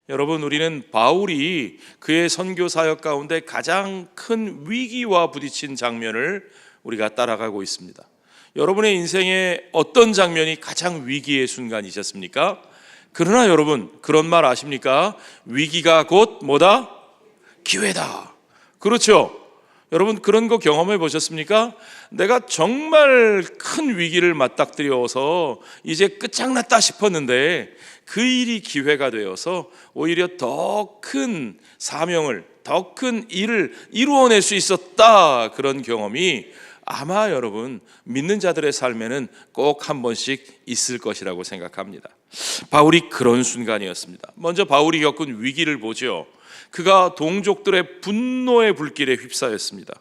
여러분, 우리는 바울이 그의 선교 사역 가운데 가장 큰 위기와 부딪힌 장면을 우리가 따라가고 있습니다. 여러분의 인생에 어떤 장면이 가장 위기의 순간이셨습니까? 그러나 여러분, 그런 말 아십니까? 위기가 곧 뭐다? 기회다. 그렇죠? 여러분, 그런 거 경험해 보셨습니까? 내가 정말 큰 위기를 맞닥뜨려서 이제 끝장났다 싶었는데 그 일이 기회가 되어서 오히려 더 큰 사명을, 더 큰 일을 이루어낼 수 있었다. 그런 경험이 아마 여러분 믿는 자들의 삶에는 꼭 한 번씩 있을 것이라고 생각합니다. 바울이 그런 순간이었습니다. 먼저 바울이 겪은 위기를 보죠. 그가 동족들의 분노의 불길에 휩싸였습니다.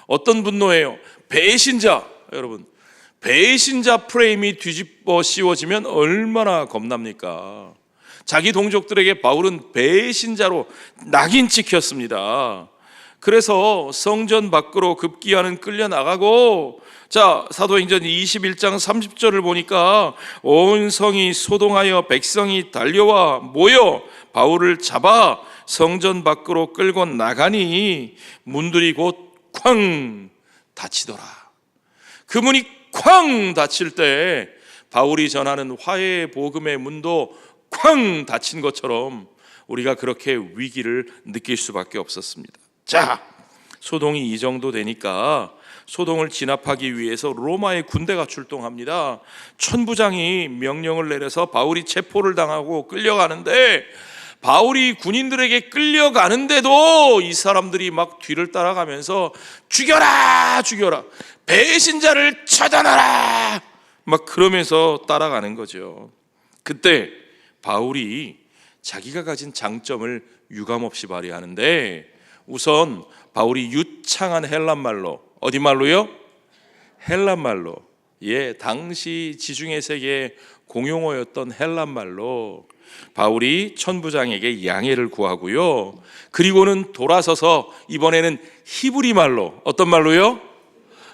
어떤 분노예요? 배신자. 여러분, 배신자 프레임이 뒤집어 씌워지면 얼마나 겁납니까? 자기 동족들에게 바울은 배신자로 낙인 찍혔습니다. 그래서 성전 밖으로 급기야는 끌려나가고, 자, 사도행전 21장 30절을 보니까 온 성이 소동하여 백성이 달려와 모여 바울을 잡아 성전 밖으로 끌고 나가니 문들이 곧 쾅 닫히더라. 그 문이 쾅 닫힐 때 바울이 전하는 화해의 복음의 문도 쾅 닫힌 것처럼 우리가 그렇게 위기를 느낄 수밖에 없었습니다. 자, 소동이 이 정도 되니까 소동을 진압하기 위해서 로마의 군대가 출동합니다. 천부장이 명령을 내려서 바울이 체포를 당하고 끌려가는데, 바울이 군인들에게 끌려가는데도 이 사람들이 막 뒤를 따라가면서 죽여라 죽여라, 배신자를 처단하라, 막 그러면서 따라가는 거죠. 그때 바울이 자기가 가진 장점을 유감없이 발휘하는데, 우선 바울이 유창한 헬란말로, 어디 말로요? 헬란말로, 당시 지중해 세계의 공용어였던 헬란말로 바울이 천부장에게 양해를 구하고요, 그리고는 돌아서서 이번에는 히브리 말로, 어떤 말로요?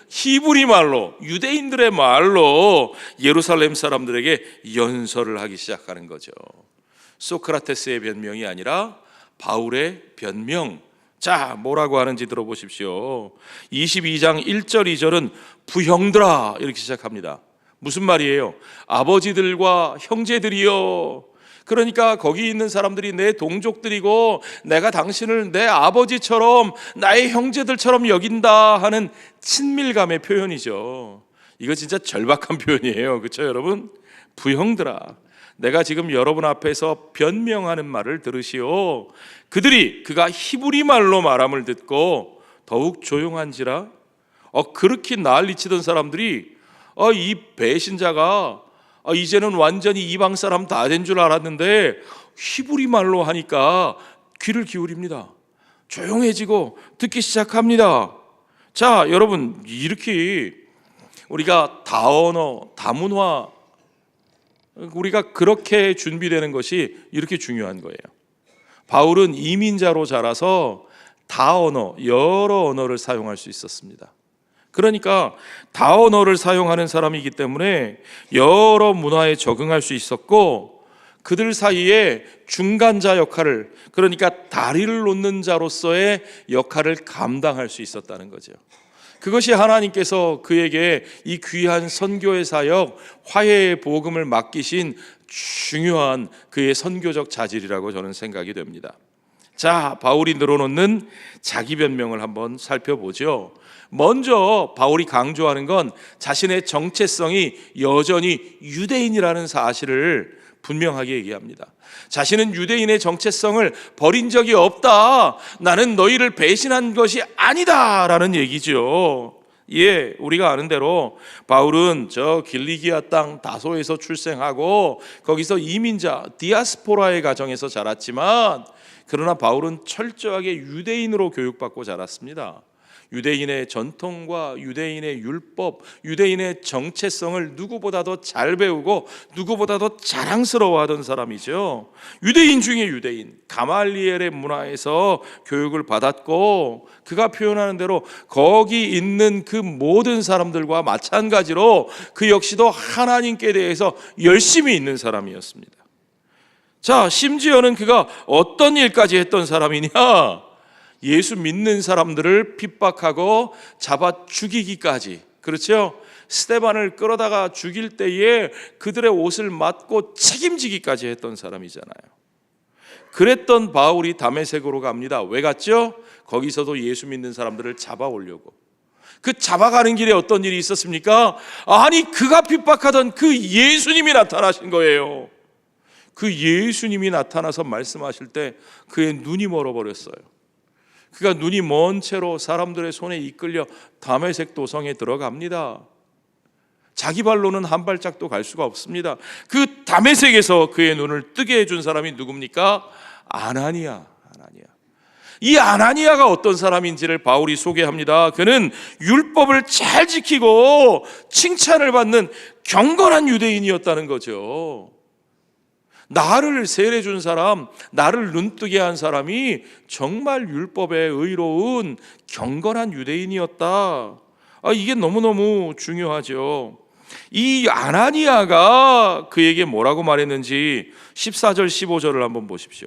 히브리 말로, 유대인들의 말로 예루살렘 사람들에게 연설을 하기 시작하는 거죠. 소크라테스의 변명이 아니라 바울의 변명. 자, 뭐라고 하는지 들어보십시오. 22장 1절 2절은 부형들아 이렇게 시작합니다. 무슨 말이에요? 아버지들과 형제들이요. 그러니까 거기 있는 사람들이 내 동족들이고 내가 당신을 내 아버지처럼, 나의 형제들처럼 여긴다 하는 친밀감의 표현이죠. 이거 진짜 절박한 표현이에요. 그렇죠 여러분? 부형들아, 내가 지금 여러분 앞에서 변명하는 말을 들으시오. 그가 히브리 말로 말함을 듣고 더욱 조용한지라. 그렇게 난리치던 사람들이 이 배신자가 이제는 완전히 이방 사람 다 된 줄 알았는데 히브리 말로 하니까 귀를 기울입니다. 조용해지고 듣기 시작합니다. 자, 여러분, 이렇게 우리가 다언어, 다문화, 우리가 그렇게 준비되는 것이 이렇게 중요한 거예요. 바울은 이민자로 자라서 다언어, 여러 언어를 사용할 수 있었습니다. 그러니까 다언어를 사용하는 사람이기 때문에 여러 문화에 적응할 수 있었고, 그들 사이에 중간자 역할을, 그러니까 다리를 놓는 자로서의 역할을 감당할 수 있었다는 거죠. 그것이 하나님께서 그에게 이 귀한 선교의 사역, 화해의 복음을 맡기신 중요한 그의 선교적 자질이라고 저는 생각이 됩니다. 자, 바울이 늘어놓는 자기 변명을 한번 살펴보죠. 먼저 바울이 강조하는 건 자신의 정체성이 여전히 유대인이라는 사실을 분명하게 얘기합니다. 자신은 유대인의 정체성을 버린 적이 없다, 나는 너희를 배신한 것이 아니다 라는 얘기죠. 우리가 아는 대로 바울은 저 길리기아 땅 다소에서 출생하고 거기서 이민자 디아스포라의 가정에서 자랐지만, 그러나 바울은 철저하게 유대인으로 교육받고 자랐습니다. 유대인의 전통과 유대인의 율법, 유대인의 정체성을 누구보다도 잘 배우고 누구보다도 자랑스러워하던 사람이죠. 유대인 중에 유대인, 가말리엘의 문화에서 교육을 받았고, 그가 표현하는 대로 거기 있는 그 모든 사람들과 마찬가지로 그 역시도 하나님께 대해서 열심히 있는 사람이었습니다. 자, 심지어는 그가 어떤 일까지 했던 사람이냐? 예수 믿는 사람들을 핍박하고 잡아 죽이기까지. 그렇죠? 스데반을 끌어다가 죽일 때에 그들의 옷을 맞고 책임지기까지 했던 사람이잖아요. 그랬던 바울이 다메섹으로 갑니다. 왜 갔죠? 거기서도 예수 믿는 사람들을 잡아오려고. 그 잡아가는 길에 어떤 일이 있었습니까? 아니, 그가 핍박하던 그 예수님이 나타나신 거예요. 그 예수님이 나타나서 말씀하실 때 그의 눈이 멀어버렸어요. 그가 눈이 먼 채로 사람들의 손에 이끌려 다메섹 도성에 들어갑니다. 자기 발로는 한 발짝도 갈 수가 없습니다. 그 다메섹에서 그의 눈을 뜨게 해준 사람이 누굽니까? 아나니아. 이 아나니아가 어떤 사람인지를 바울이 소개합니다. 그는 율법을 잘 지키고 칭찬을 받는 경건한 유대인이었다는 거죠. 나를 세례준 사람, 나를 눈뜨게 한 사람이 정말 율법에 의로운 경건한 유대인이었다. 이게 너무너무 중요하죠. 이 아나니아가 그에게 뭐라고 말했는지 14절 15절을 한번 보십시오.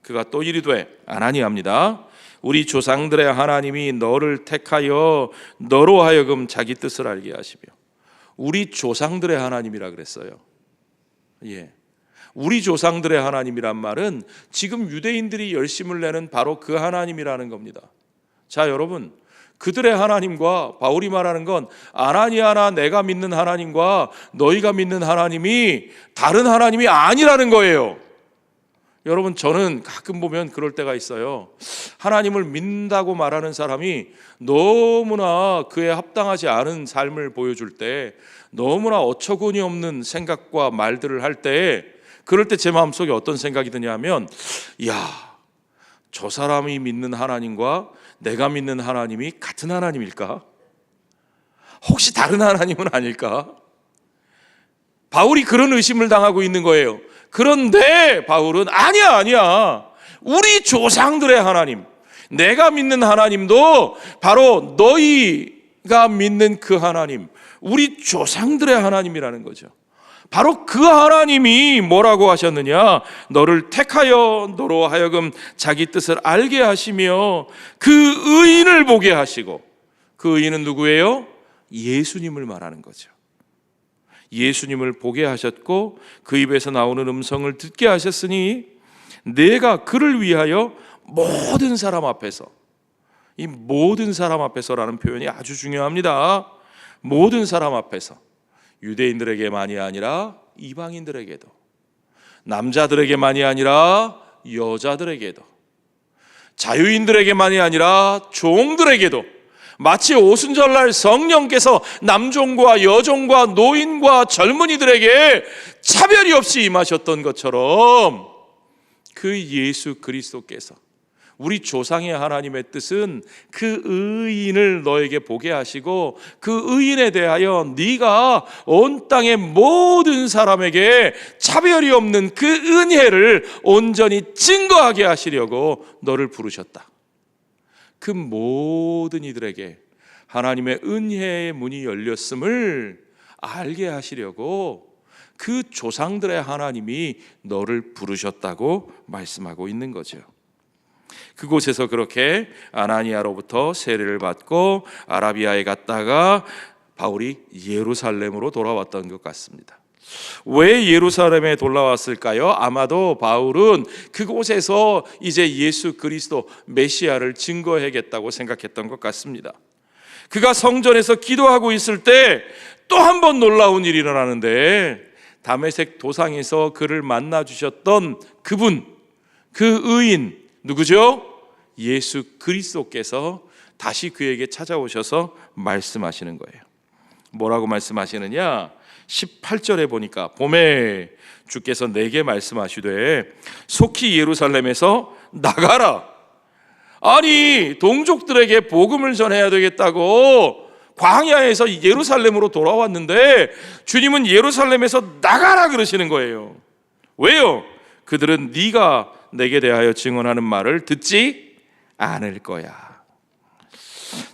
그가 또 이르되, 아나니아입니다. 우리 조상들의 하나님이 너를 택하여 너로 하여금 자기 뜻을 알게 하시며. 우리 조상들의 하나님이라 그랬어요. 예. 우리 조상들의 하나님이란 말은 지금 유대인들이 열심을 내는 바로 그 하나님이라는 겁니다. 자, 여러분, 그들의 하나님과 바울이 말하는 건 아나니아나 내가 믿는 하나님과 너희가 믿는 하나님이 다른 하나님이 아니라는 거예요. 여러분, 저는 가끔 보면 그럴 때가 있어요. 하나님을 믿는다고 말하는 사람이 너무나 그에 합당하지 않은 삶을 보여줄 때, 너무나 어처구니 없는 생각과 말들을 할 때, 그럴 때 제 마음속에 어떤 생각이 드냐면, 야, 저 사람이 믿는 하나님과 내가 믿는 하나님이 같은 하나님일까? 혹시 다른 하나님은 아닐까? 바울이 그런 의심을 당하고 있는 거예요. 그런데 바울은 아니야. 우리 조상들의 하나님, 내가 믿는 하나님도 바로 너희가 믿는 그 하나님, 우리 조상들의 하나님이라는 거죠. 바로 그 하나님이 뭐라고 하셨느냐? 너를 택하여 너로 하여금 자기 뜻을 알게 하시며 그 의인을 보게 하시고. 그 의인은 누구예요? 예수님을 말하는 거죠. 예수님을 보게 하셨고 그 입에서 나오는 음성을 듣게 하셨으니 내가 그를 위하여 모든 사람 앞에서, 이 모든 사람 앞에서라는 표현이 아주 중요합니다. 모든 사람 앞에서, 유대인들에게만이 아니라 이방인들에게도, 남자들에게만이 아니라 여자들에게도, 자유인들에게만이 아니라 종들에게도, 마치 오순절날 성령께서 남종과 여종과 노인과 젊은이들에게 차별이 없이 임하셨던 것처럼 그 예수 그리스도께서, 우리 조상의 하나님의 뜻은 그 의인을 너에게 보게 하시고 그 의인에 대하여 네가 온 땅의 모든 사람에게 차별이 없는 그 은혜를 온전히 증거하게 하시려고 너를 부르셨다. 그 모든 이들에게 하나님의 은혜의 문이 열렸음을 알게 하시려고 그 조상들의 하나님이 너를 부르셨다고 말씀하고 있는 거죠. 그곳에서 그렇게 아나니아로부터 세례를 받고 아라비아에 갔다가 바울이 예루살렘으로 돌아왔던 것 같습니다. 왜 예루살렘에 돌아왔을까요? 아마도 바울은 그곳에서 이제 예수 그리스도 메시아를 증거해야겠다고 생각했던 것 같습니다. 그가 성전에서 기도하고 있을 때 또 한 번 놀라운 일이 일어나는데, 다메섹 도상에서 그를 만나 주셨던 그분, 그 의인 누구죠? 예수 그리스도께서 다시 그에게 찾아오셔서 말씀하시는 거예요. 뭐라고 말씀하시느냐? 18절에 보니까 봄에 주께서 내게 말씀하시되 속히 예루살렘에서 나가라. 아니, 동족들에게 복음을 전해야 되겠다고 광야에서 예루살렘으로 돌아왔는데 주님은 예루살렘에서 나가라 그러시는 거예요. 왜요? 그들은 네가 내게 대하여 증언하는 말을 듣지 않을 거야.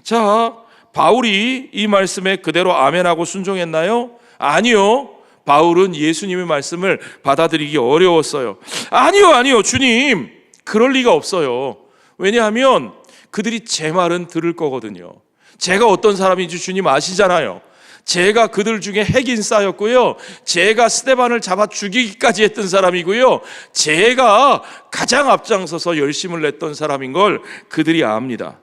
자, 바울이 이 말씀에 그대로 아멘하고 순종했나요? 아니요. 바울은 예수님의 말씀을 받아들이기 어려웠어요. 아니요, 주님, 그럴 리가 없어요. 왜냐하면 그들이 제 말은 들을 거거든요. 제가 어떤 사람인지 주님 아시잖아요. 제가 그들 중에 핵인싸였고요, 제가 스데반을 잡아 죽이기까지 했던 사람이고요, 제가 가장 앞장서서 열심을 냈던 사람인 걸 그들이 압니다.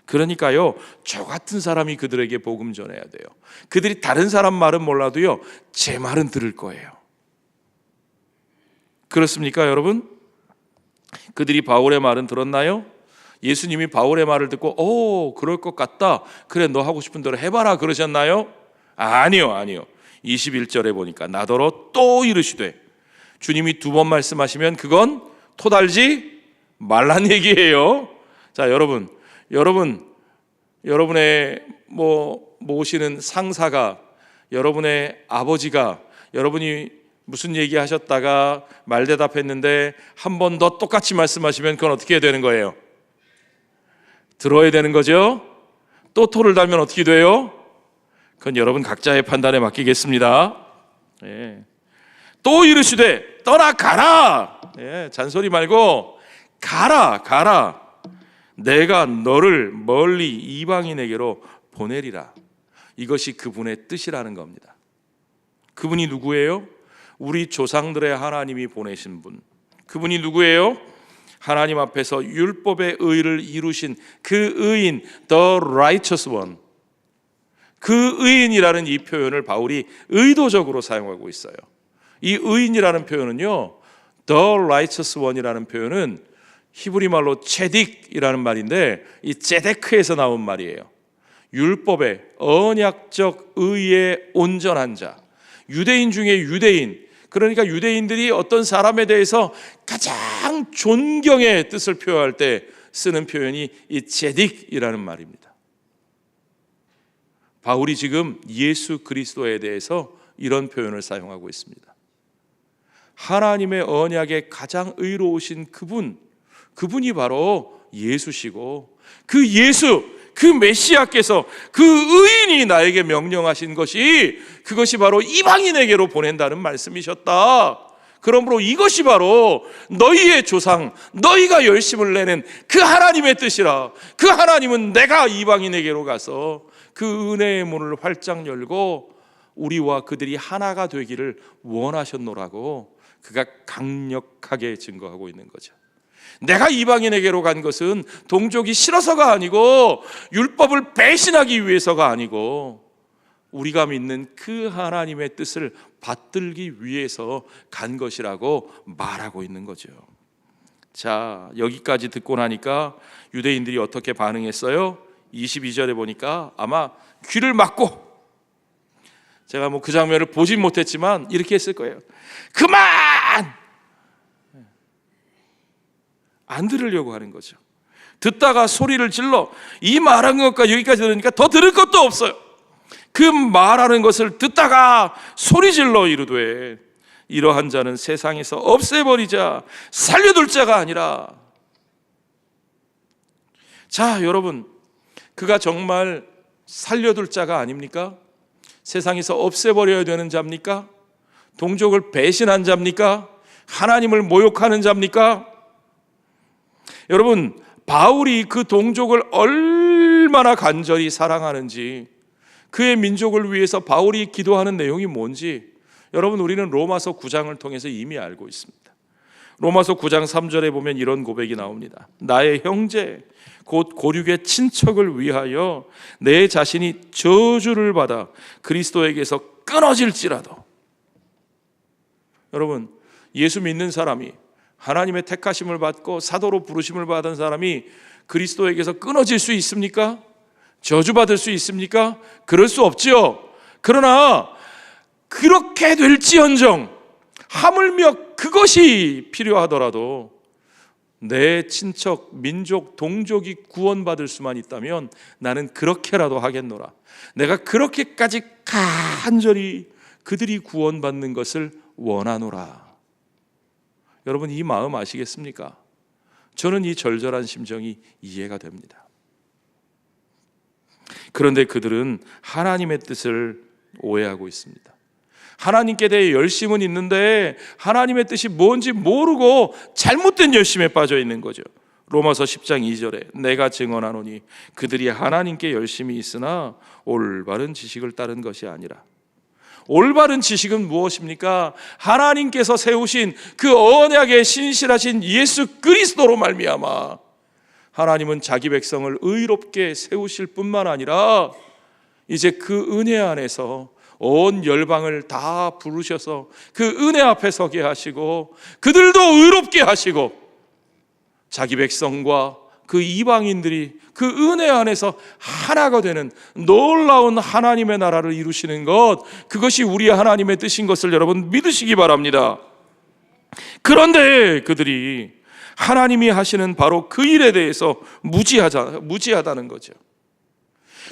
그러니까요, 저 같은 사람이 그들에게 복음 전해야 돼요. 그들이 다른 사람 말은 몰라도요, 제 말은 들을 거예요. 그렇습니까, 여러분? 그들이 바울의 말은 들었나요? 예수님이 바울의 말을 듣고 그럴 것 같다, 그래 너 하고 싶은 대로 해봐라 그러셨나요? 아니요. 21절에 보니까 나더러 또 이르시되, 주님이 두 번 말씀하시면 그건 토달지 말란 얘기예요. 자, 여러분의 모시는 상사가, 여러분의 아버지가 여러분이 무슨 얘기 하셨다가 말대답했는데 한 번 더 똑같이 말씀하시면 그건 어떻게 해야 되는 거예요? 들어야 되는 거죠. 또 토를 달면 어떻게 돼요? 그건 여러분 각자의 판단에 맡기겠습니다. 예. 또 이르시되 떠나 가라. 예, 잔소리 말고 가라. 내가 너를 멀리 이방인에게로 보내리라. 이것이 그분의 뜻이라는 겁니다. 그분이 누구예요? 우리 조상들의 하나님이 보내신 분. 그분이 누구예요? 하나님 앞에서 율법의 의를 이루신 그 의인, the righteous one. 그 의인이라는 이 표현을 바울이 의도적으로 사용하고 있어요. 이 의인이라는 표현은요, the righteous one이라는 표현은 히브리 말로 체딕이라는 말인데, 이 제데크에서 나온 말이에요. 율법의 언약적 의의 온전한 자, 유대인 중에 유대인, 그러니까 유대인들이 어떤 사람에 대해서 가장 존경의 뜻을 표현할 때 쓰는 표현이 이 제딕이라는 말입니다. 바울이 지금 예수 그리스도에 대해서 이런 표현을 사용하고 있습니다. 하나님의 언약에 가장 의로우신 그분이 바로 예수시고, 그 예수, 그 메시아께서, 그 의인이 나에게 명령하신 그것이 바로 이방인에게로 보낸다는 말씀이셨다. 그러므로 이것이 바로 너희의 조상, 너희가 열심을 내는 그 하나님의 뜻이라. 그 하나님은 내가 이방인에게로 가서 그 은혜의 문을 활짝 열고 우리와 그들이 하나가 되기를 원하셨노라고 그가 강력하게 증거하고 있는 거죠. 내가 이방인에게로 간 것은 동족이 싫어서가 아니고 율법을 배신하기 위해서가 아니고 우리가 믿는 그 하나님의 뜻을 받들기 위해서 간 것이라고 말하고 있는 거죠. 자, 여기까지 듣고 나니까 유대인들이 어떻게 반응했어요? 22절에 보니까 아마 귀를 막고, 제가 그 장면을 보진 못했지만 이렇게 했을 거예요. 그만! 안 들으려고 하는 거죠. 듣다가 소리를 질러 이 말한 것과 여기까지 들으니까 더 들을 것도 없어요. 그 말하는 것을 듣다가 소리 질러 이르되 이러한 자는 세상에서 없애버리자, 살려둘 자가 아니라. 자, 여러분, 그가 정말 살려둘 자가 아닙니까? 세상에서 없애버려야 되는 자입니까? 동족을 배신한 자입니까? 하나님을 모욕하는 자입니까? 여러분, 바울이 그 동족을 얼마나 간절히 사랑하는지, 그의 민족을 위해서 바울이 기도하는 내용이 뭔지 여러분, 우리는 로마서 9장을 통해서 이미 알고 있습니다. 로마서 9장 3절에 보면 이런 고백이 나옵니다. 나의 형제 곧 고륙의 친척을 위하여 내 자신이 저주를 받아 그리스도에게서 끊어질지라도. 여러분, 예수 믿는 사람이, 하나님의 택하심을 받고 사도로 부르심을 받은 사람이 그리스도에게서 끊어질 수 있습니까? 저주받을 수 있습니까? 그럴 수 없지요. 그러나 그렇게 될지언정, 하물며 그것이 필요하더라도 내 친척, 민족, 동족이 구원받을 수만 있다면 나는 그렇게라도 하겠노라. 내가 그렇게까지 간절히 그들이 구원받는 것을 원하노라. 여러분, 이 마음 아시겠습니까? 저는 이 절절한 심정이 이해가 됩니다. 그런데 그들은 하나님의 뜻을 오해하고 있습니다. 하나님께 대해 열심은 있는데 하나님의 뜻이 뭔지 모르고 잘못된 열심에 빠져 있는 거죠. 로마서 10장 2절에 내가 증언하노니 그들이 하나님께 열심이 있으나 올바른 지식을 따른 것이 아니라. 올바른 지식은 무엇입니까? 하나님께서 세우신 그 언약에 신실하신 예수 그리스도로 말미암아 하나님은 자기 백성을 의롭게 세우실 뿐만 아니라 이제 그 은혜 안에서 온 열방을 다 부르셔서 그 은혜 앞에 서게 하시고 그들도 의롭게 하시고 자기 백성과 그 이방인들이 그 은혜 안에서 하나가 되는 놀라운 하나님의 나라를 이루시는 것, 그것이 우리 하나님의 뜻인 것을 여러분 믿으시기 바랍니다. 그런데 그들이 하나님이 하시는 바로 그 일에 대해서 무지하다는 거죠.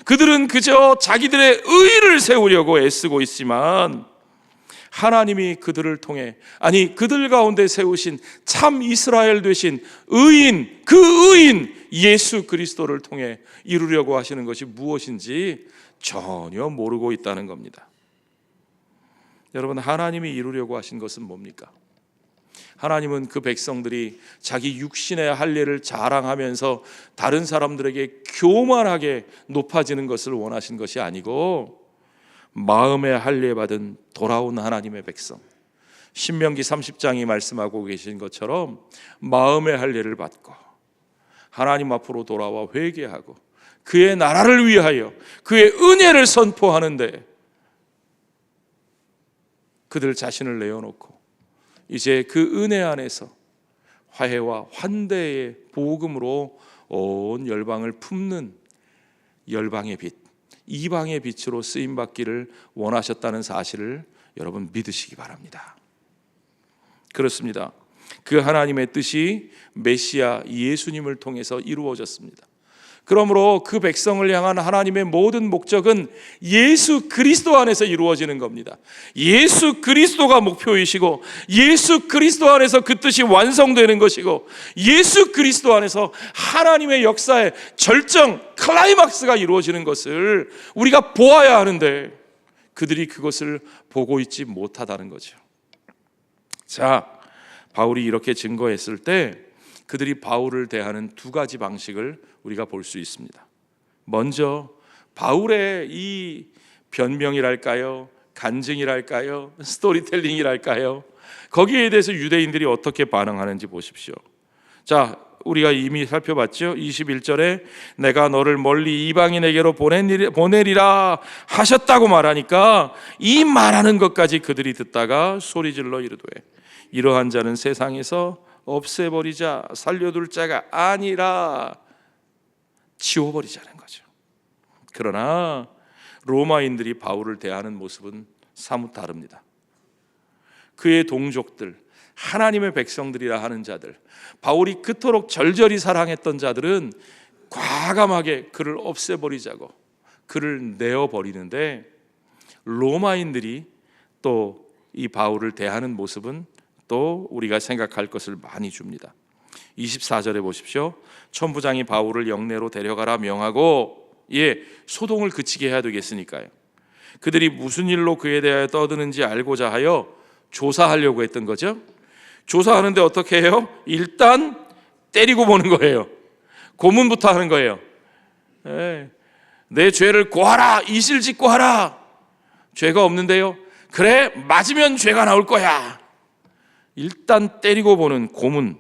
그들은 그저 자기들의 의의를 세우려고 애쓰고 있지만 하나님이 그들을 통해, 아니 그들 가운데 세우신 참 이스라엘 되신 의인, 그 의인 예수 그리스도를 통해 이루려고 하시는 것이 무엇인지 전혀 모르고 있다는 겁니다. 여러분, 하나님이 이루려고 하신 것은 뭡니까? 하나님은 그 백성들이 자기 육신의 할례를 자랑하면서 다른 사람들에게 교만하게 높아지는 것을 원하신 것이 아니고 마음의 할례 받은 돌아온 하나님의 백성, 신명기 30장이 말씀하고 계신 것처럼 마음의 할례를 받고 하나님 앞으로 돌아와 회개하고 그의 나라를 위하여 그의 은혜를 선포하는데 그들 자신을 내어놓고 이제 그 은혜 안에서 화해와 환대의 복음으로 온 열방을 품는 열방의 빛, 이방의 빛으로 쓰임받기를 원하셨다는 사실을 여러분 믿으시기 바랍니다. 그렇습니다. 그 하나님의 뜻이 메시아 예수님을 통해서 이루어졌습니다. 그러므로 그 백성을 향한 하나님의 모든 목적은 예수 그리스도 안에서 이루어지는 겁니다. 예수 그리스도가 목표이시고 예수 그리스도 안에서 그 뜻이 완성되는 것이고 예수 그리스도 안에서 하나님의 역사의 절정 클라이막스가 이루어지는 것을 우리가 보아야 하는데 그들이 그것을 보고 있지 못하다는 거죠. 자, 바울이 이렇게 증거했을 때 그들이 바울을 대하는 두 가지 방식을 우리가 볼 수 있습니다. 먼저 바울의 이 변명이랄까요, 간증이랄까요, 스토리텔링이랄까요, 거기에 대해서 유대인들이 어떻게 반응하는지 보십시오. 자, 우리가 이미 살펴봤죠. 21절에 내가 너를 멀리 이방인에게로 보내리라 하셨다고 말하니까 이 말하는 것까지 그들이 듣다가 소리질러 이르되 이러한 자는 세상에서 없애버리자, 살려둘 자가 아니라 지워버리자는 거죠. 그러나 로마인들이 바울을 대하는 모습은 사뭇 다릅니다. 그의 동족들, 하나님의 백성들이라 하는 자들, 바울이 그토록 절절히 사랑했던 자들은 과감하게 그를 없애버리자고 그를 내어버리는데 로마인들이 또 이 바울을 대하는 모습은 또 우리가 생각할 것을 많이 줍니다. 24절에 보십시오. 천부장이 바울을 영내로 데려가라 명하고, 소동을 그치게 해야 되겠으니까요. 그들이 무슨 일로 그에 대하여 떠드는지 알고자 하여 조사하려고 했던 거죠. 조사하는데 어떻게 해요? 일단 때리고 보는 거예요. 고문부터 하는 거예요. 내 죄를 고하라, 이실직고 하라. 죄가 없는데요. 그래, 맞으면 죄가 나올 거야. 일단 때리고 보는 고문,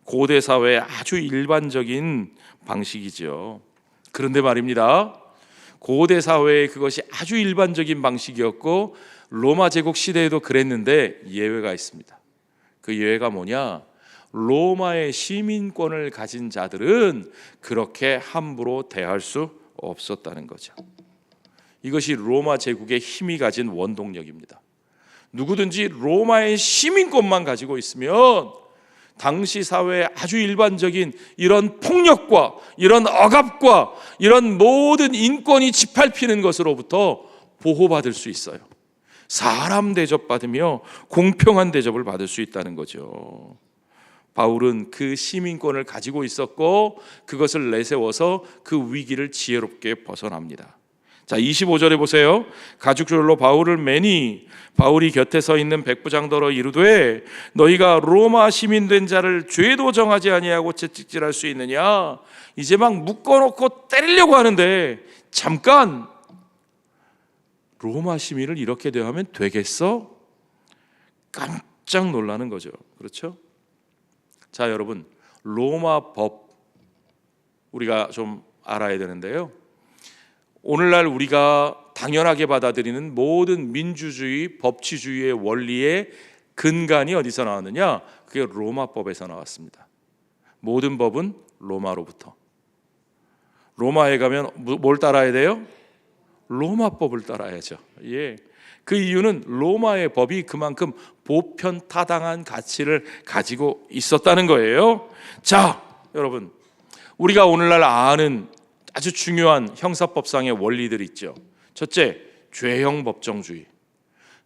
고대 사회의 아주 일반적인 방식이죠. 그런데 말입니다, 고대 사회에 그것이 아주 일반적인 방식이었고 로마 제국 시대에도 그랬는데 예외가 있습니다. 그 예외가 뭐냐? 로마의 시민권을 가진 자들은 그렇게 함부로 대할 수 없었다는 거죠. 이것이 로마 제국의 힘이 가진 원동력입니다. 누구든지 로마의 시민권만 가지고 있으면 당시 사회의 아주 일반적인 이런 폭력과 이런 억압과 이런 모든 인권이 짓밟히는 것으로부터 보호받을 수 있어요. 사람 대접받으며 공평한 대접을 받을 수 있다는 거죠. 바울은 그 시민권을 가지고 있었고 그것을 내세워서 그 위기를 지혜롭게 벗어납니다. 자, 25절에 보세요. 가죽줄로 바울을 매니 바울이 곁에 서 있는 백부장더러 이르되 너희가 로마 시민 된 자를 죄도 정하지 아니하고 채찍질할 수 있느냐. 이제 막 묶어놓고 때리려고 하는데 잠깐, 로마 시민을 이렇게 대하면 되겠어? 깜짝 놀라는 거죠. 그렇죠? 자, 여러분, 로마 법 우리가 좀 알아야 되는데요. 오늘날 우리가 당연하게 받아들이는 모든 민주주의, 법치주의의 원리의 근간이 어디서 나왔느냐? 그게 로마법에서 나왔습니다. 모든 법은 로마로부터. 로마에 가면 뭘 따라야 돼요? 로마법을 따라야죠. 예. 그 이유는 로마의 법이 그만큼 보편타당한 가치를 가지고 있었다는 거예요. 자, 여러분, 우리가 오늘날 아는 아주 중요한 형사법상의 원리들이 있죠. 첫째, 죄형 법정주의.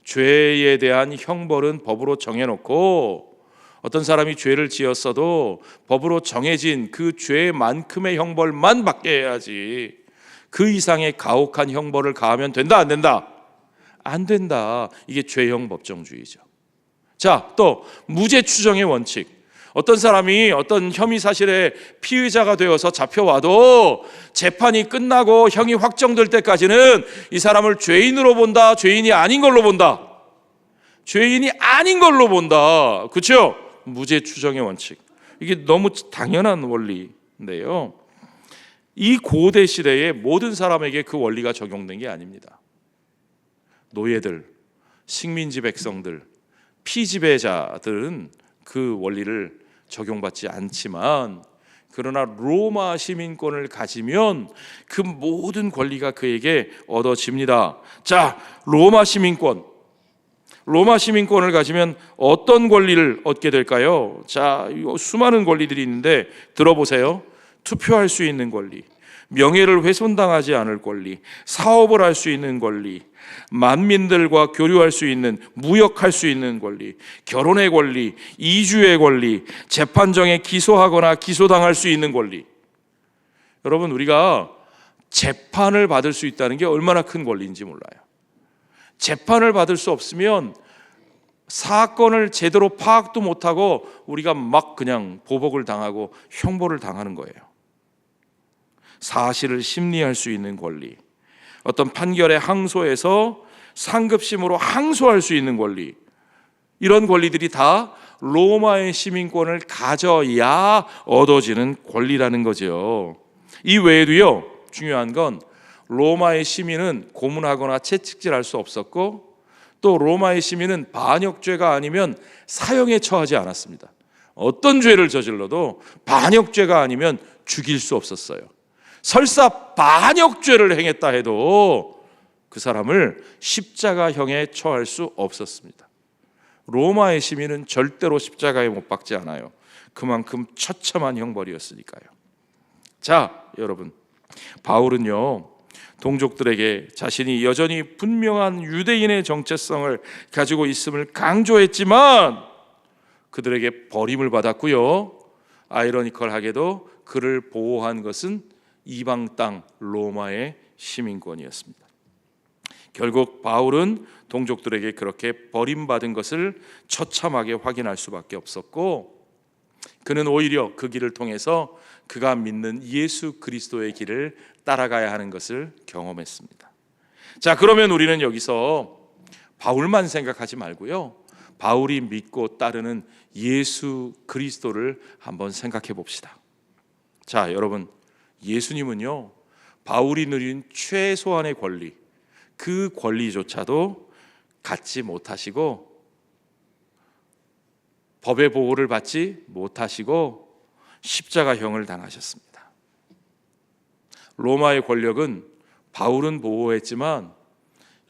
죄에 대한 형벌은 법으로 정해놓고 어떤 사람이 죄를 지었어도 법으로 정해진 그 죄만큼의 형벌만 받게 해야지 그 이상의 가혹한 형벌을 가하면 된다, 안 된다? 안 된다. 이게 죄형 법정주의죠. 자, 또 무죄 추정의 원칙. 어떤 사람이 어떤 혐의 사실에 피의자가 되어서 잡혀와도 재판이 끝나고 형이 확정될 때까지는 이 사람을 죄인으로 본다, 죄인이 아닌 걸로 본다. 죄인이 아닌 걸로 본다. 그렇죠? 무죄 추정의 원칙. 이게 너무 당연한 원리인데요. 이 고대 시대에 모든 사람에게 그 원리가 적용된 게 아닙니다. 노예들, 식민지 백성들, 피지배자들은 그 원리를 적용받지 않지만, 그러나 로마 시민권을 가지면 그 모든 권리가 그에게 얻어집니다. 자, 로마 시민권을 가지면 어떤 권리를 얻게 될까요? 자, 수많은 권리들이 있는데 들어보세요. 투표할 수 있는 권리, 명예를 훼손당하지 않을 권리, 사업을 할 수 있는 권리, 만민들과 교류할 수 있는, 무역할 수 있는 권리, 결혼의 권리, 이주의 권리, 재판정에 기소하거나 기소당할 수 있는 권리. 여러분, 우리가 재판을 받을 수 있다는 게 얼마나 큰 권리인지 몰라요. 재판을 받을 수 없으면 사건을 제대로 파악도 못하고 우리가 막 그냥 보복을 당하고 형벌을 당하는 거예요. 사실을 심리할 수 있는 권리, 어떤 판결에 항소해서 상급심으로 항소할 수 있는 권리, 이런 권리들이 다 로마의 시민권을 가져야 얻어지는 권리라는 거죠. 이 외에도요, 중요한 건 로마의 시민은 고문하거나 채찍질할 수 없었고, 또 로마의 시민은 반역죄가 아니면 사형에 처하지 않았습니다. 어떤 죄를 저질러도 반역죄가 아니면 죽일 수 없었어요. 설사 반역죄를 행했다 해도 그 사람을 십자가형에 처할 수 없었습니다. 로마의 시민은 절대로 십자가에 못 박지 않아요. 그만큼 처참한 형벌이었으니까요. 자, 여러분, 바울은요, 동족들에게 자신이 여전히 분명한 유대인의 정체성을 가지고 있음을 강조했지만 그들에게 버림을 받았고요, 아이러니컬하게도 그를 보호한 것은 이방 땅 로마의 시민권이었습니다. 결국 바울은 동족들에게 그렇게 버림받은 것을 처참하게 확인할 수밖에 없었고, 그는 오히려 그 길을 통해서 그가 믿는 예수 그리스도의 길을 따라가야 하는 것을 경험했습니다. 자, 그러면 우리는 여기서 바울만 생각하지 말고요, 바울이 믿고 따르는 예수 그리스도를 한번 생각해 봅시다. 자, 여러분, 예수님은요, 바울이 누린 최소한의 권리, 그 권리조차도 갖지 못하시고 법의 보호를 받지 못하시고 십자가형을 당하셨습니다. 로마의 권력은 바울은 보호했지만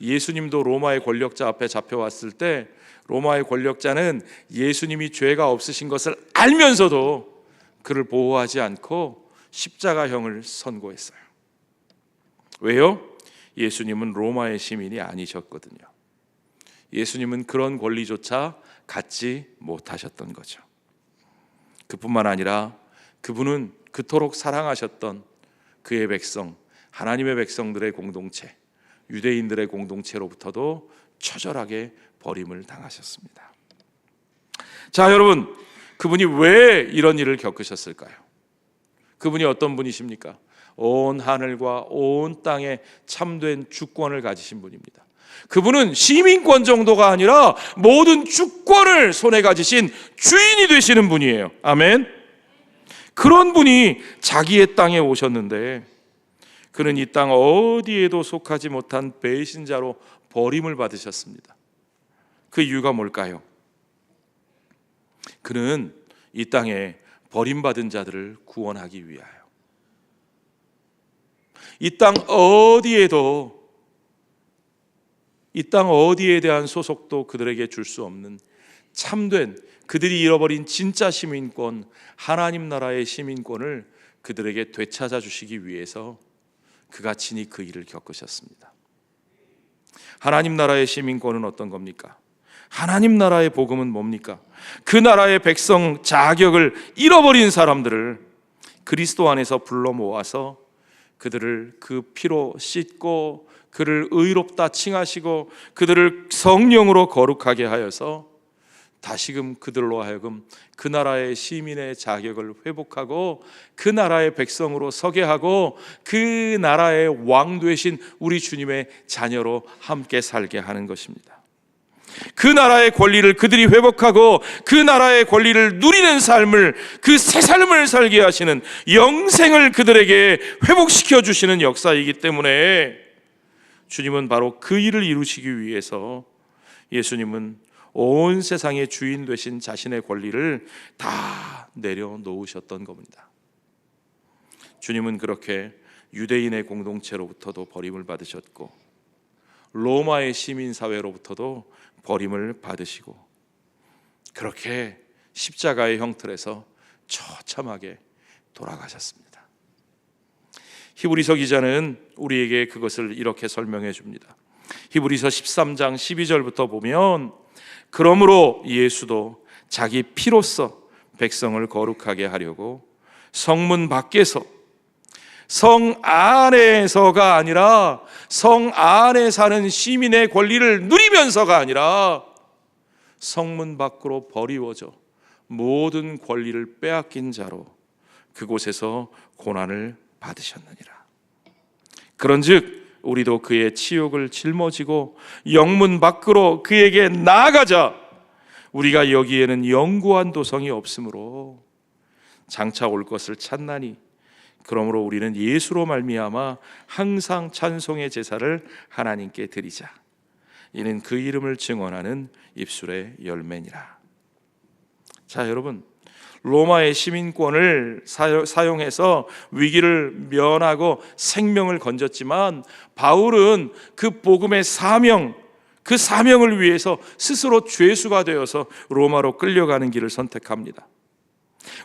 예수님도 로마의 권력자 앞에 잡혀왔을 때 로마의 권력자는 예수님이 죄가 없으신 것을 알면서도 그를 보호하지 않고 십자가형을 선고했어요. 왜요? 예수님은 로마의 시민이 아니셨거든요. 예수님은 그런 권리조차 갖지 못하셨던 거죠. 그뿐만 아니라 그분은 그토록 사랑하셨던 그의 백성, 하나님의 백성들의 공동체, 유대인들의 공동체로부터도 처절하게 버림을 당하셨습니다. 자, 여러분, 그분이 왜 이런 일을 겪으셨을까요? 그분이 어떤 분이십니까? 온 하늘과 온 땅에 참된 주권을 가지신 분입니다. 그분은 시민권 정도가 아니라 모든 주권을 손에 가지신 주인이 되시는 분이에요. 아멘. 그런 분이 자기의 땅에 오셨는데 그는 이 땅 어디에도 속하지 못한 배신자로 버림을 받으셨습니다. 그 이유가 뭘까요? 그는 이 땅에 버림받은 자들을 구원하기 위하여 이 땅 어디에 대한 소속도 그들에게 줄 수 없는 참된 그들이 잃어버린 진짜 시민권, 하나님 나라의 시민권을 그들에게 되찾아 주시기 위해서 그가 친히 그 일을 겪으셨습니다. 하나님 나라의 시민권은 어떤 겁니까? 하나님 나라의 복음은 뭡니까? 그 나라의 백성 자격을 잃어버린 사람들을 그리스도 안에서 불러 모아서 그들을 그 피로 씻고 그를 의롭다 칭하시고 그들을 성령으로 거룩하게 하여서 다시금 그들로 하여금 그 나라의 시민의 자격을 회복하고 그 나라의 백성으로 서게 하고 그 나라의 왕 되신 우리 주님의 자녀로 함께 살게 하는 것입니다. 그 나라의 권리를 그들이 회복하고 그 나라의 권리를 누리는 삶을, 그 새 삶을 살게 하시는 영생을 그들에게 회복시켜 주시는 역사이기 때문에 주님은 바로 그 일을 이루시기 위해서 예수님은 온 세상의 주인 되신 자신의 권리를 다 내려놓으셨던 겁니다. 주님은 그렇게 유대인의 공동체로부터도 버림을 받으셨고 로마의 시민사회로부터도 버림을 받으시고 그렇게 십자가의 형틀에서 처참하게 돌아가셨습니다. 히브리서 기자는 우리에게 그것을 이렇게 설명해 줍니다. 히브리서 13장 12절부터 보면 그러므로 예수도 자기 피로써 백성을 거룩하게 하려고 성문 밖에서 성 안에서가 아니라 성 안에 사는 시민의 권리를 누리면서가 아니라 성문 밖으로 버리워져 모든 권리를 빼앗긴 자로 그곳에서 고난을 받으셨느니라. 그런즉 우리도 그의 치욕을 짊어지고 영문 밖으로 그에게 나아가자. 우리가 여기에는 영구한 도성이 없으므로 장차 올 것을 찾나니 그러므로 우리는 예수로 말미암아 항상 찬송의 제사를 하나님께 드리자. 이는 그 이름을 증언하는 입술의 열매니라. 자, 여러분, 로마의 시민권을 사용해서 위기를 면하고 생명을 건졌지만 바울은 그 복음의 사명, 그 사명을 위해서 스스로 죄수가 되어서 로마로 끌려가는 길을 선택합니다.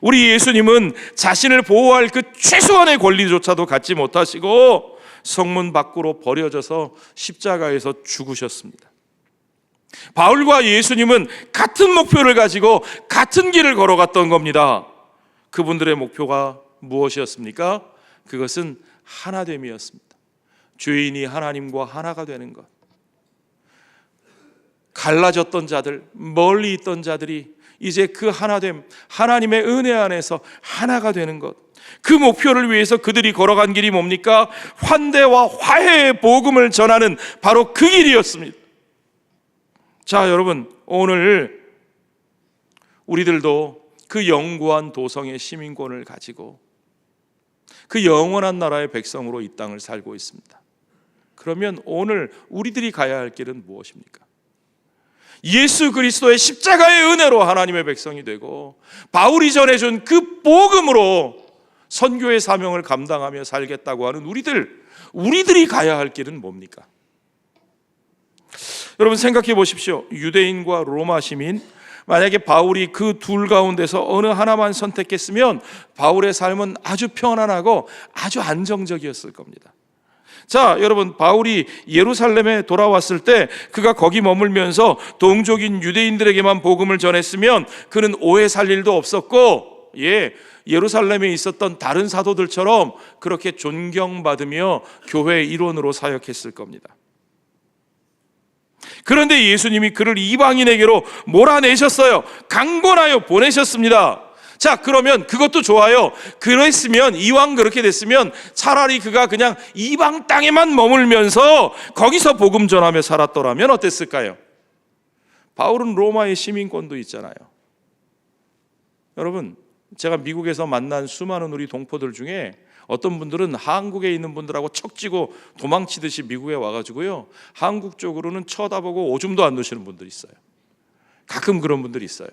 우리 예수님은 자신을 보호할 그 최소한의 권리조차도 갖지 못하시고 성문 밖으로 버려져서 십자가에서 죽으셨습니다. 바울과 예수님은 같은 목표를 가지고 같은 길을 걸어갔던 겁니다. 그분들의 목표가 무엇이었습니까? 그것은 하나됨이었습니다. 죄인이 하나님과 하나가 되는 것. 갈라졌던 자들, 멀리 있던 자들이 이제 그 하나됨, 하나님의 은혜 안에서 하나가 되는 것. 그 목표를 위해서 그들이 걸어간 길이 뭡니까? 환대와 화해의 복음을 전하는 바로 그 길이었습니다. 자, 여러분, 오늘 우리들도 그 영구한 도성의 시민권을 가지고 그 영원한 나라의 백성으로 이 땅을 살고 있습니다. 그러면 오늘 우리들이 가야 할 길은 무엇입니까? 예수 그리스도의 십자가의 은혜로 하나님의 백성이 되고 바울이 전해준 그 복음으로 선교의 사명을 감당하며 살겠다고 하는 우리들이 가야 할 길은 뭡니까? 여러분 생각해 보십시오. 유대인과 로마 시민, 만약에 바울이 그 둘 가운데서 어느 하나만 선택했으면 바울의 삶은 아주 편안하고 아주 안정적이었을 겁니다. 자, 여러분, 바울이 예루살렘에 돌아왔을 때 그가 거기 머물면서 동족인 유대인들에게만 복음을 전했으면 그는 오해 살 일도 없었고, 예루살렘에 있었던 다른 사도들처럼 그렇게 존경받으며 교회의 일원으로 사역했을 겁니다. 그런데 예수님이 그를 이방인에게로 몰아내셨어요. 강권하여 보내셨습니다. 자, 그러면 그것도 좋아요. 그랬으면, 이왕 그렇게 됐으면 차라리 그가 그냥 이방 땅에만 머물면서 거기서 복음 전하며 살았더라면 어땠을까요? 바울은 로마의 시민권도 있잖아요. 여러분, 제가 미국에서 만난 수많은 우리 동포들 중에 어떤 분들은 한국에 있는 분들하고 척지고 도망치듯이 미국에 와가지고요, 한국 쪽으로는 쳐다보고 오줌도 안 놓으시는 분들이 있어요. 가끔 그런 분들이 있어요.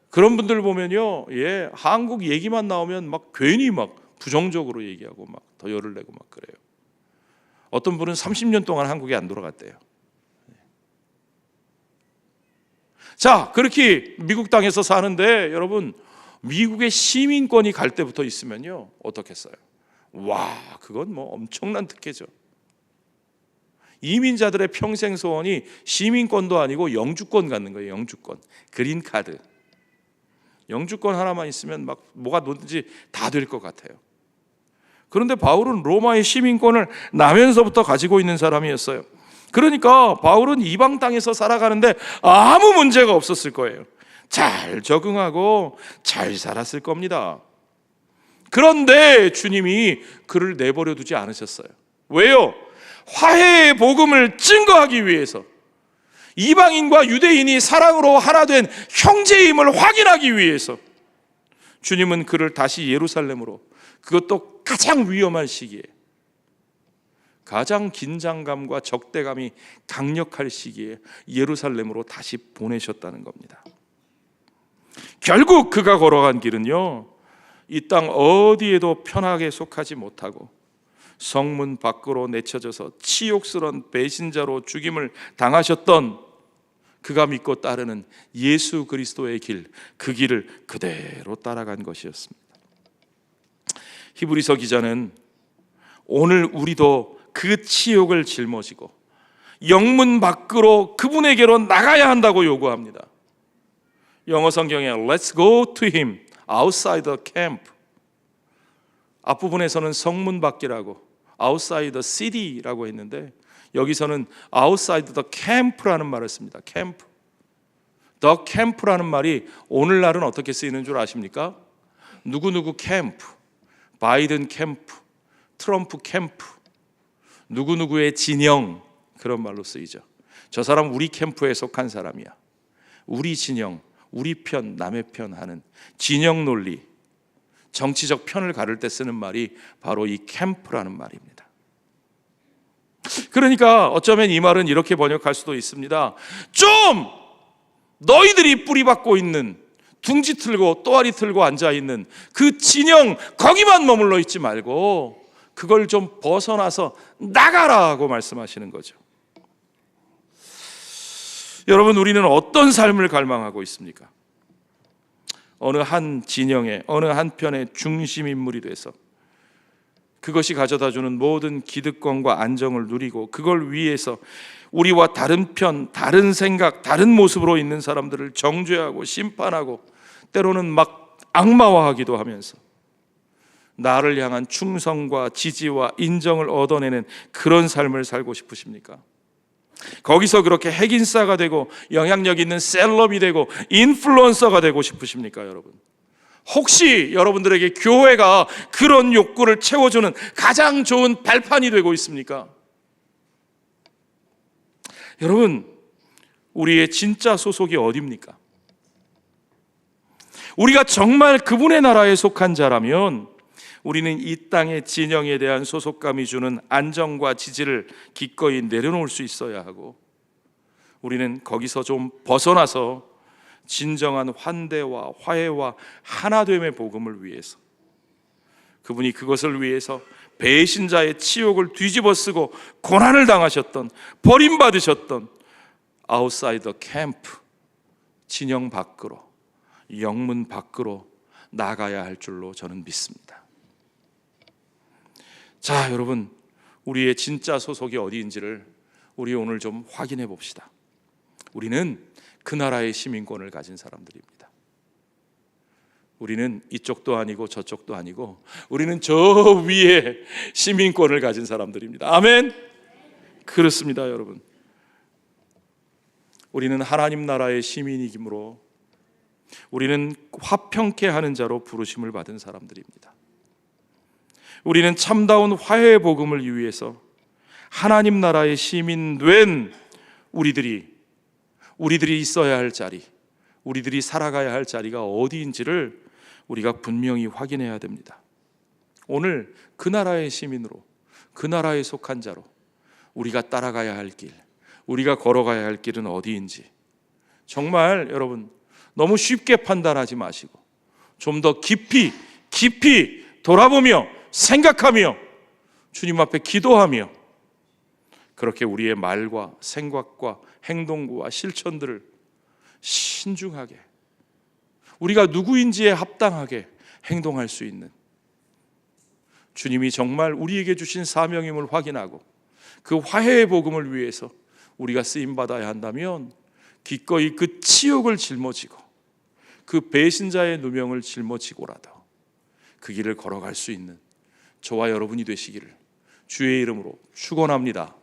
그런 분들 보면요, 한국 얘기만 나오면 막 괜히 막 부정적으로 얘기하고 막 더 열을 내고 막 그래요. 어떤 분은 30년 동안 한국에 안 돌아갔대요. 자, 그렇게 미국 땅에서 사는데 여러분, 미국의 시민권이 갈 때부터 있으면요, 어떻겠어요? 와, 그건 뭐 엄청난 특혜죠. 이민자들의 평생 소원이 시민권도 아니고 영주권 갖는 거예요. 영주권, 그린카드. 영주권 하나만 있으면 막 뭐가 뭐든지 다 될 것 같아요. 그런데 바울은 로마의 시민권을 나면서부터 가지고 있는 사람이었어요. 그러니까 바울은 이방 땅에서 살아가는데 아무 문제가 없었을 거예요. 잘 적응하고 잘 살았을 겁니다. 그런데 주님이 그를 내버려 두지 않으셨어요. 왜요? 화해의 복음을 증거하기 위해서, 이방인과 유대인이 사랑으로 하나 된 형제임을 확인하기 위해서 주님은 그를 다시 예루살렘으로, 그것도 가장 위험한 시기에, 가장 긴장감과 적대감이 강력할 시기에 예루살렘으로 다시 보내셨다는 겁니다. 결국 그가 걸어간 길은요, 이 땅 어디에도 편하게 속하지 못하고 성문 밖으로 내쳐져서 치욕스러운 배신자로 죽임을 당하셨던 그가 믿고 따르는 예수 그리스도의 길, 그 길을 그대로 따라간 것이었습니다. 히브리서 기자는 오늘 우리도 그 치욕을 짊어지고 영문 밖으로 그분에게로 나가야 한다고 요구합니다. 영어 성경에 Let's go to him outside the camp, 앞부분에서는 성문 밖이라고, outside the city라고 했는데 여기서는 outside the camp라는 말을 씁니다. camp. the camp라는 말이 오늘날은 어떻게 쓰이는 줄 아십니까? 누구누구 캠프, 바이든 캠프, 트럼프 캠프, 누구누구의 진영, 그런 말로 쓰이죠. 저 사람 우리 캠프에 속한 사람이야. 우리 진영, 우리 편, 남의 편 하는 진영 논리, 정치적 편을 가를 때 쓰는 말이 바로 이 캠프라는 말입니다. 그러니까 어쩌면 이 말은 이렇게 번역할 수도 있습니다. 좀 너희들이 뿌리박고 있는, 둥지 틀고 또아리 틀고 앉아있는 그 진영, 거기만 머물러 있지 말고 그걸 좀 벗어나서 나가라고 말씀하시는 거죠. 여러분, 우리는 어떤 삶을 갈망하고 있습니까? 어느 한 진영의, 어느 한 편의 중심 인물이 돼서 그것이 가져다주는 모든 기득권과 안정을 누리고, 그걸 위해서 우리와 다른 편, 다른 생각, 다른 모습으로 있는 사람들을 정죄하고 심판하고 때로는 막 악마화하기도 하면서 나를 향한 충성과 지지와 인정을 얻어내는 그런 삶을 살고 싶으십니까? 거기서 그렇게 핵인싸가 되고 영향력 있는 셀럽이 되고 인플루언서가 되고 싶으십니까, 여러분? 혹시 여러분들에게 교회가 그런 욕구를 채워주는 가장 좋은 발판이 되고 있습니까? 여러분, 우리의 진짜 소속이 어디입니까? 우리가 정말 그분의 나라에 속한 자라면 우리는 이 땅의 진영에 대한 소속감이 주는 안정과 지지를 기꺼이 내려놓을 수 있어야 하고, 우리는 거기서 좀 벗어나서 진정한 환대와 화해와 하나됨의 복음을 위해서, 그분이 그것을 위해서 배신자의 치욕을 뒤집어쓰고 고난을 당하셨던, 버림받으셨던 outside the camp, 진영 밖으로, 영문 밖으로 나가야 할 줄로 저는 믿습니다. 자, 여러분, 우리의 진짜 소속이 어디인지를 우리 오늘 좀 확인해 봅시다. 우리는 그 나라의 시민권을 가진 사람들입니다. 우리는 이쪽도 아니고 저쪽도 아니고 우리는 저 위에 시민권을 가진 사람들입니다. 아멘. 그렇습니다, 여러분. 우리는 하나님 나라의 시민이기므로 우리는 화평케 하는 자로 부르심을 받은 사람들입니다. 우리는 참다운 화해의 복음을 위해서 하나님 나라의 시민 된 우리들이 있어야 할 자리, 우리들이 살아가야 할 자리가 어디인지를 우리가 분명히 확인해야 됩니다. 오늘 그 나라의 시민으로, 그 나라에 속한 자로 우리가 따라가야 할 길, 우리가 걸어가야 할 길은 어디인지 정말 여러분 너무 쉽게 판단하지 마시고 좀 더 깊이 돌아보며 생각하며 주님 앞에 기도하며 그렇게 우리의 말과 생각과 행동과 실천들을 신중하게 우리가 누구인지에 합당하게 행동할 수 있는 주님이 정말 우리에게 주신 사명임을 확인하고 그 화해의 복음을 위해서 우리가 쓰임받아야 한다면 기꺼이 그 치욕을 짊어지고 그 배신자의 누명을 짊어지고라도 그 길을 걸어갈 수 있는 저와 여러분이 되시기를 주의 이름으로 축원합니다.